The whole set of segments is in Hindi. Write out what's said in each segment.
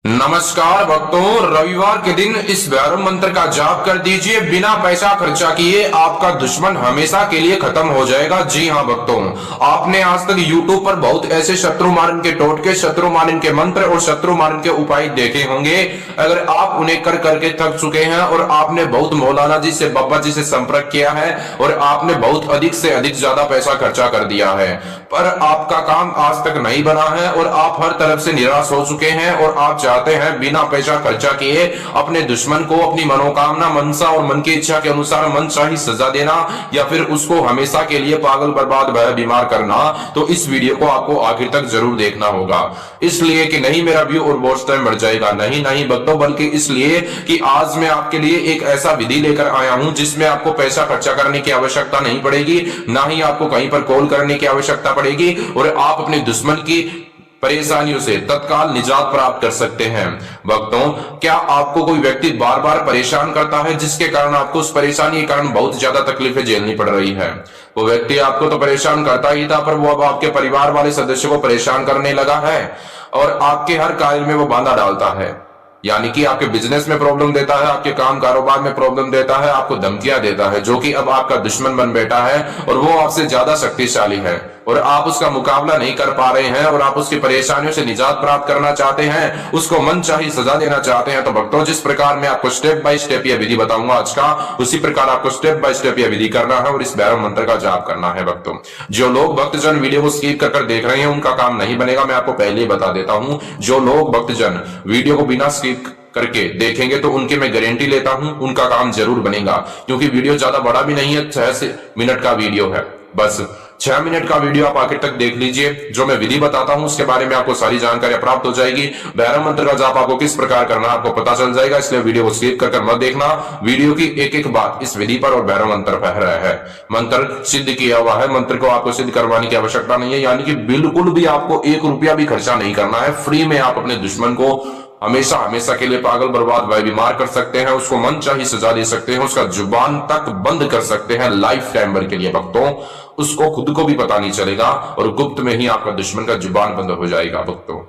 नमस्कार भक्तों, रविवार के दिन इस भैरव मंत्र का जाप कर दीजिए। बिना पैसा खर्चा किए आपका दुश्मन हमेशा के लिए खत्म हो जाएगा। जी हाँ भक्तों, आपने आज तक YouTube पर बहुत ऐसे शत्रु मारन के टोटके, शत्रु मारन के मंत्र और शत्रु मारन के उपाय देखे होंगे। अगर आप उन्हें कर करके थक चुके हैं और आपने बहुत मौलाना जी से, बाबा जी से संपर्क किया है और आपने बहुत अधिक से अधिक ज्यादा पैसा खर्चा कर दिया है, पर आपका काम आज तक नहीं बना है और आप हर तरफ से निराश हो चुके हैं और आप चाहते हैं बिना पैसा खर्चा किए अपने दुश्मन को अपनी मनोकामना, मनसा और मन की इच्छा के अनुसार मनचाही सजा देना या फिर उसको हमेशा के लिए पागल, बर्बाद, भय, बीमार करना, तो इस वीडियो को आपको आखिर तक जरूर देखना होगा। इसलिए कि नहीं मेरा व्यू और वॉच टाइम बढ़ जाएगा, नहीं भक्तों, बल्कि इसलिए कि आज मैं आपके लिए एक ऐसा विधि लेकर आया हूं जिसमें आपको पैसा खर्चा करने की आवश्यकता नहीं पड़ेगी, ना ही आपको कहीं पर कॉल करने की आवश्यकता पड़ेगी और आप अपने दुश्मन की परेशानियों से तत्काल निजात प्राप्त कर सकते हैं। भक्तों, क्या आपको कोई व्यक्ति बार बार परेशान करता है जिसके कारण आपको उस परेशानी के कारण बहुत ज्यादा तकलीफें झेलनी पड़ रही है? वो व्यक्ति आपको तो परेशान करता ही था, पर वो अब आपके परिवार वाले सदस्यों को परेशान करने लगा है और आपके हर कार्य में वो बाधा डालता है। यानी कि आपके बिजनेस में प्रॉब्लम देता है, आपके काम कारोबार में प्रॉब्लम देता है, आपको धमकियां देता है, जो कि अब आपका दुश्मन बन बैठा है और वो आपसे ज्यादा शक्तिशाली है और आप उसका मुकाबला नहीं कर पा रहे हैं और आप उसकी परेशानियों से निजात प्राप्त करना चाहते हैं, उसको मनचाही सजा देना चाहते हैं। तो भक्तों, जिस प्रकार मैं आपको स्टेप बाय स्टेप यह विधि बताऊंगा आज का, उसी प्रकार आपको स्टेप बाय स्टेप यह विधि करना है और इस भैरव मंत्र का जाप करना है। भक्तों, जो लोग भक्तजन वीडियो को स्किप कर देख रहे हैं उनका काम नहीं बनेगा, मैं आपको पहले ही बता देता हूं। जो लोग भक्तजन वीडियो को बिना स्किप करके देखेंगे तो उनके मैं गारंटी लेता हूं उनका काम जरूर बनेगा, क्योंकि वीडियो ज्यादा बड़ा भी नहीं है, 6 मिनट का वीडियो है, बस 6 मिनट का वीडियो आप आखिर तक देख लीजिए। जो मैं विधि बताता हूं उसके बारे में आपको सारी जानकारी प्राप्त हो जाएगी। भैरव मंत्र का जाप आपको किस प्रकार करना आपको पता चल जाएगा, इसलिए वीडियो को स्किप कर मत देखना। वीडियो की एक एक बात इस विधि पर और भैरव मंत्र पर है। मंत्र सिद्ध किया हुआ है, मंत्र को आपको सिद्ध करवाने की आवश्यकता नहीं है, यानी कि बिल्कुल भी आपको 1 रुपया भी खर्चा नहीं करना है। फ्री में आप अपने दुश्मन को हमेशा हमेशा के लिए पागल, बर्बाद, भय, बीमार कर सकते हैं, उसको मनचाही सजा दे सकते हैं, उसका जुबान तक बंद कर सकते हैं लाइफ टाइम भर के लिए। भक्तों, उसको खुद को भी पता नहीं चलेगा और गुप्त में ही आपका दुश्मन का जुबान बंद हो जाएगा। भक्तों,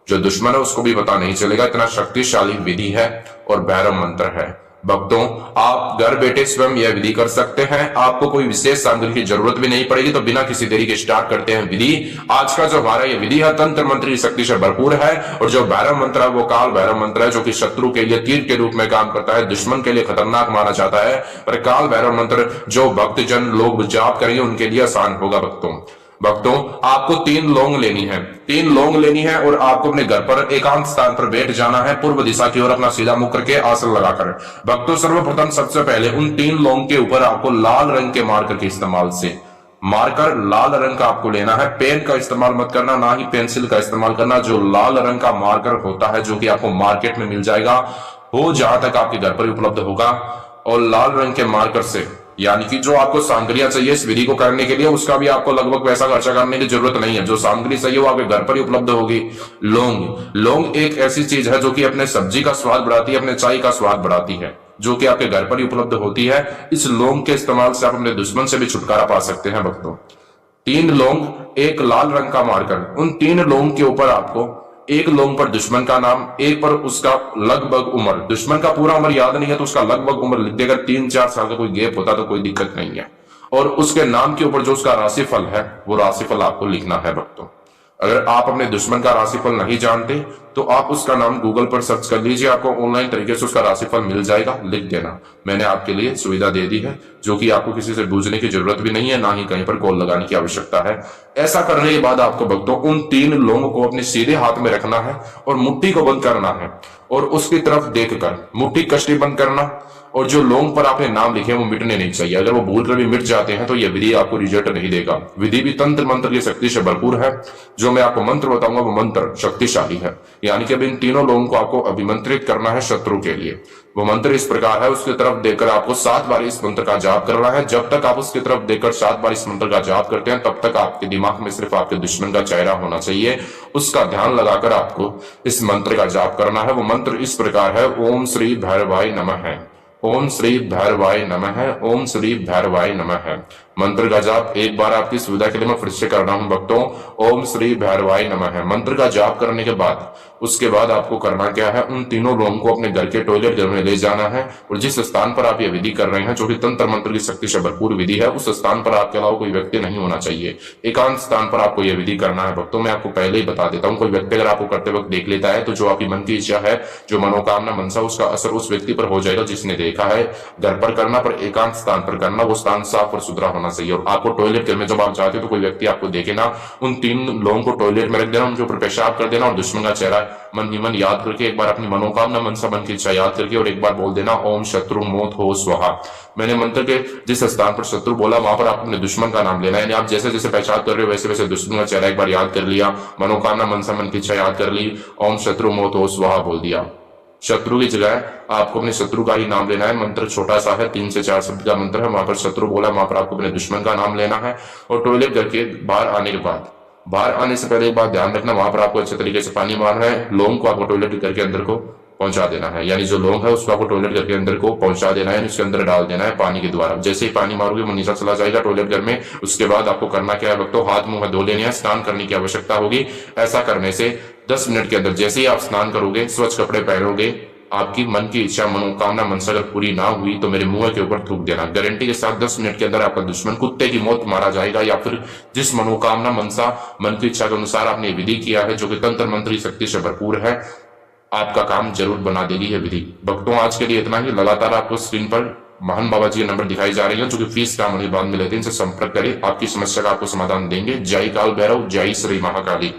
जो दुश्मन है उसको भी पता नहीं चलेगा, इतना शक्तिशाली विधि है और भैरव मंत्र है। भक्तों, आप घर बैठे स्वयं यह विधि कर सकते हैं, आपको कोई विशेष सामग्री की जरूरत भी नहीं पड़ेगी। तो बिना किसी देरी के स्टार्ट करते हैं विधि। आज का जो हमारा यह विधि है तंत्र मंत्र शक्ति से भरपूर है और जो भैरव मंत्र है वो काल भैरव मंत्र है, जो कि शत्रु के लिए तीर के रूप में काम करता है, दुश्मन के लिए खतरनाक माना जाता है। पर काल भैरव मंत्र जो भक्तजन लोग जाप करेंगे उनके लिए आसान होगा। भक्तों, आपको 3 लौंग लेनी है, 3 लौंग लेनी है और आपको अपने घर पर एकांत स्थान पर बैठ जाना है, पूर्व दिशा की ओर अपना सीधा मुख करके आसन लगाकर। भक्तों, सर्वप्रथम सबसे पहले उन 3 लौंग के ऊपर आपको लाल रंग के मार्कर के इस्तेमाल से मार्कर लाल रंग का आपको लेना है। पेन का इस्तेमाल मत करना, ना ही पेंसिल का इस्तेमाल करना। जो लाल रंग का मार्कर होता है जो कि आपको मार्केट में मिल जाएगा, वो जहां तक आपके घर पर उपलब्ध होगा, और लाल रंग के मार्कर से, यानी कि जो आपको सामग्रियां चाहिए इस विधि को करने के लिए, उसका भी आपको लगभग पैसा खर्चा करने की जरूरत नहीं है। जो सामग्री चाहिए वो आपके घर पर ही उपलब्ध होगी। लौंग एक ऐसी चीज है जो कि अपने सब्जी का स्वाद बढ़ाती है, अपने चाय का स्वाद बढ़ाती है, जो कि आपके घर पर ही उपलब्ध होती है। इस लौंग के इस्तेमाल से आप अपने दुश्मन से भी छुटकारा पा सकते हैं। भक्तों, 3 लौंग, एक लाल रंग का मार्कर, उन 3 लौंग के ऊपर आपको एक लौंग पर दुश्मन का नाम, एक पर उसका लगभग उम्र, दुश्मन का पूरा उम्र याद नहीं है तो उसका लगभग उम्र लिख देगा। 3-4 साल का कोई गैप होता तो कोई दिक्कत नहीं है। और उसके नाम के ऊपर जो उसका राशिफल है वो राशिफल आपको लिखना है। भक्तों, अगर आप अपने दुश्मन का राशिफल नहीं जानते तो आप उसका नाम गूगल पर सर्च कर लीजिए, आपको ऑनलाइन तरीके से उसका राशिफल मिल जाएगा, लिख देना। मैंने आपके लिए सुविधा दे दी है, जो कि आपको किसी से पूछने की जरूरत भी नहीं है, ना ही कहीं पर कॉल लगाने की आवश्यकता है। ऐसा करने के बाद आपको भक्तों उन 3 लोगों को अपने सीधे हाथ में रखना है और मुट्ठी को बंद करना है और उसकी तरफ देखकर मुट्ठी कष्टी बंद करना। और जो लौंग पर आपने नाम लिखे वो मिटने नहीं चाहिए, अगर वो भूल कर भी मिट जाते हैं तो यह विधि आपको रिजल्ट नहीं देगा। विधि भी तंत्र मंत्र की शक्ति से भरपूर है। जो मैं आपको मंत्र बताऊंगा वो मंत्र शक्तिशाली है, यानी कि अब इन 3 लोगों को आपको अभिमंत्रित करना है शत्रु के लिए। वो मंत्र इस प्रकार है, उसकी तरफ देखकर आपको 7 बार इस मंत्र का जाप करना है। जब तक आप उसकी तरफ देखकर 7 बार इस मंत्र का जाप करते हैं तब तक आपके दिमाग में सिर्फ आपके दुश्मन का चेहरा होना चाहिए, उसका ध्यान लगाकर आपको इस मंत्र का जाप करना है। वो मंत्र इस प्रकार है, ओम श्री भैरवाय नमः है, ओम श्री भैरवाय नमः है, ओम श्री भैरवाय नमः है। मंत्र का जाप एक बार आपकी सुविधा के लिए मैं फिर से कर रहा हूं। भक्तों, ओम श्री भैरवाय नमः है। मंत्र का जाप करने के बाद उसके बाद आपको करना क्या है, उन तीनों लोगों को अपने घर के टॉयलेट घर में ले जाना है और जिस स्थान पर आप यह विधि कर रहे हैं, जो कि तंत्र मंत्र की शक्ति से भरपूर विधि है, उस स्थान पर आपके अलावा कोई व्यक्ति नहीं होना चाहिए। एकांत स्थान पर आपको यह विधि करना है भक्तों। मैं आपको पहले ही बता देता हूँ, कोई व्यक्ति अगर आपको करते वक्त देख लेता है तो जो आपकी मन की इच्छा है, जो मनोकामना मनसा, उसका असर उस व्यक्ति पर हो जाएगा जिसने देखा है। घर पर करना, पर एकांत स्थान पर करना, वो स्थान साफ और सुथरा होना चाहिए। और आपको टॉयलेट घर में जब आप जाते हो तो कोई व्यक्ति आपको देखे ना, उन तीन लोगों को टॉयलेट में रख देना, उनके ऊपर पेशाब कर देना और दुश्मन का चेहरा मन ही मन याद करके एक बार अपनी मनोकामना मनसा मन की इच्छा याद करके और एक बार बोल देना ओम शत्रु मोत हो स्वाहा। मैंने मंत्र के जिस स्थान पर शत्रु बोला वहां पर आप अपने दुश्मन का नाम लेना है। यानी आप जैसे जैसे पेशाब कर रहे हो वैसे वैसे दुश्मन का चेहरा एक बार याद कर लिया, मनोकामना मनसा मन की इच्छा याद कर ली, ओम शत्रु मोत हो स्वाहा बोल दिया। शत्रु की जगह आपको अपने शत्रु का ही नाम लेना है। मंत्र छोटा सा है, 3 से 4 शब्द का मंत्र है। वहां पर शत्रु बोला, वहां पर आपको अपने दुश्मन का नाम लेना है। और टॉयलेट करके बाहर आने के बाद, बाहर आने से पहले एक बात ध्यान रखना, वहां पर आपको अच्छे तरीके से पानी मारना है। लोगों को आपको टॉयलेट करके अंदर को पहुंचा देना है, यानी जो लोग है उसको आपको टॉयलेट घर के अंदर को पहुंचा देना है, उसके अंदर डाल देना है पानी के द्वारा। जैसे ही पानी मारोगे वो नीचे चला जाएगा टॉयलेट घर में। उसके बाद आपको करना क्या है भक्तों, हाथ मुंह धो लेने हैं, स्नान करने की आवश्यकता होगी। ऐसा करने से 10 मिनट के अंदर जैसे ही आप स्नान करोगे, स्वच्छ कपड़े पहनोगे, आपकी मन की इच्छा मनोकामना मनसा अगर पूरी ना हुई तो मेरे मुंह के ऊपर थूक देना। गारंटी के साथ 10 मिनट के अंदर आपका दुश्मन कुत्ते की मौत मारा जाएगा, या फिर जिस मनोकामना मनसा मन की इच्छा के अनुसार आपने विधि किया है, जो कि तंत्र मंत्र की शक्ति से भरपूर है, आपका काम जरूर बना देगी यह विधि। भक्तों आज के लिए इतना ही। लगातार आपको स्क्रीन पर महान बाबा जी के नंबर दिखाई जा रही है, जो कि फीस काम होने के बाद में लेते हैं। इनसे संपर्क करें, आपकी समस्या का आपको समाधान देंगे। जय काल भैरव, जय श्री महाकाली।